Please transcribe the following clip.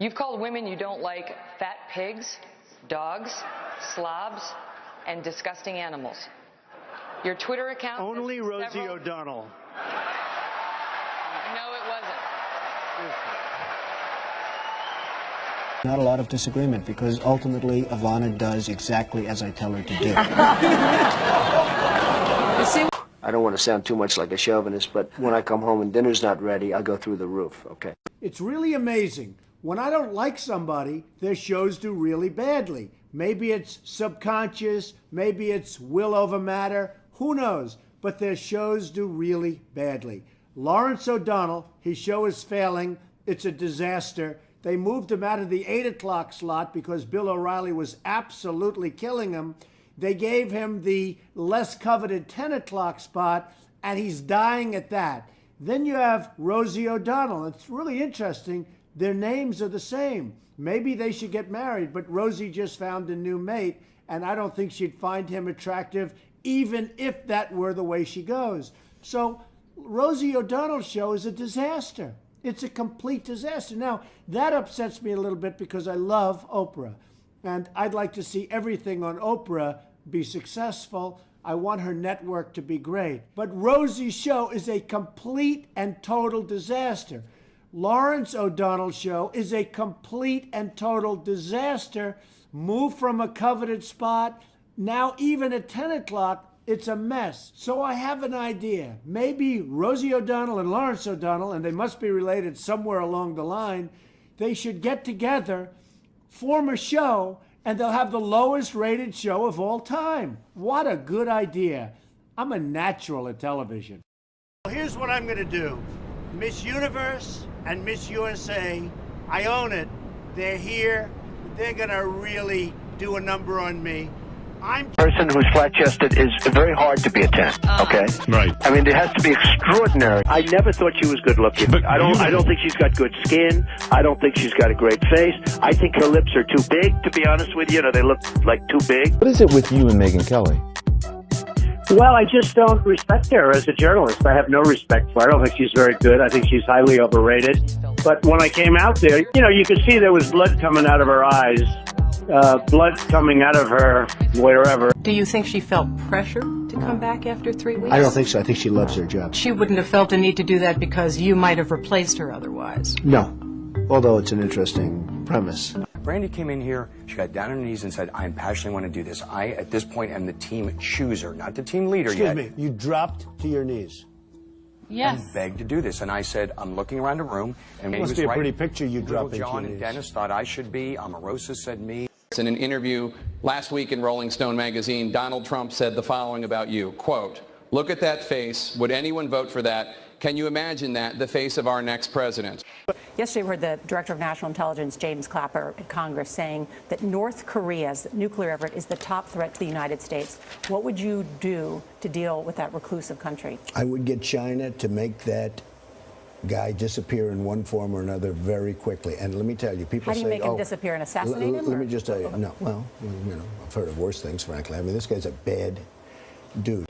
You've called women you don't like fat pigs, dogs, slobs, and disgusting animals. Your Twitter account... Only Rosie O'Donnell. No, it wasn't. Not a lot of disagreement, because ultimately Ivana does exactly as I tell her to do. I don't want to sound too much like a chauvinist, but when I come home and dinner's not ready, I go through the roof, okay? It's really amazing. When I don't like somebody, their shows do really badly. Maybe it's subconscious, maybe it's will over matter, who knows? But their shows do really badly. Lawrence O'Donnell, his show is failing. It's a disaster. They moved him out of the 8 o'clock slot because Bill O'Reilly was absolutely killing him. They gave him the less coveted 10 o'clock spot, and he's dying at that. Then you have Rosie O'Donnell. It's really interesting. Their names are the same. Maybe they should get married, but Rosie just found a new mate, and I don't think she'd find him attractive, even if that were the way she goes. So Rosie O'Donnell's show is a disaster. It's a complete disaster. Now, that upsets me a little bit because I love Oprah, and I'd like to see everything on Oprah be successful. I want her network to be great. But Rosie's show is a complete and total disaster. Lawrence O'Donnell's show is a complete and total disaster. Moved from a coveted spot. Now, even at 10 o'clock, it's a mess. So I have an idea. Maybe Rosie O'Donnell and Lawrence O'Donnell, and they must be related somewhere along the line, they should get together, form a show, and they'll have the lowest rated show of all time. What a good idea. I'm a natural at television. Here's what I'm going to do. Miss Universe and Miss USA, I own it. They're here. They're going to really do a number on me. Person who's flat-chested is very hard to be a 10, okay? Right. I mean, it has to be extraordinary. I never thought she was good-looking. But I don't think she's got good skin. I don't think she's got a great face. I think her lips are too big, to be honest with you. You know, they look like too big. What is it with you and Megyn Kelly? Well, I just don't respect her as a journalist. I have no respect for her. I don't think she's very good. I think she's highly overrated. But when I came out there, you know, you could see there was blood coming out of her eyes. Blood coming out of her wherever. Do you think she felt pressure to come back after 3 weeks? I don't think so. I think she loves her job. She wouldn't have felt a need to do that because you might have replaced her otherwise. No, although it's an interesting premise. Brandi came in here, she got down on her knees and said, I passionately want to do this. I, at this point, am the team chooser, not the team leader yet. Excuse me, you dropped to your knees. Yes. And begged to do this. And I said, I'm looking around the room. And It must be a pretty picture you dropping to your John knees. and Dennis thought I should be. Omarosa said me. In an interview last week in Rolling Stone magazine, Donald Trump said the following about you, quote, look at that face. Would anyone vote for that? Can you imagine that, the face of our next president? Yesterday, we heard the Director of National Intelligence, James Clapper, at Congress saying that North Korea's nuclear effort is the top threat to the United States. What would you do to deal with that reclusive country? I would get China to make that guy disappear in one form or another very quickly. And let me tell you, people say, how do you make him disappear and assassinate him? Let me just tell you, no, well, you know, I've heard of worse things, frankly. I mean, this guy's a bad dude.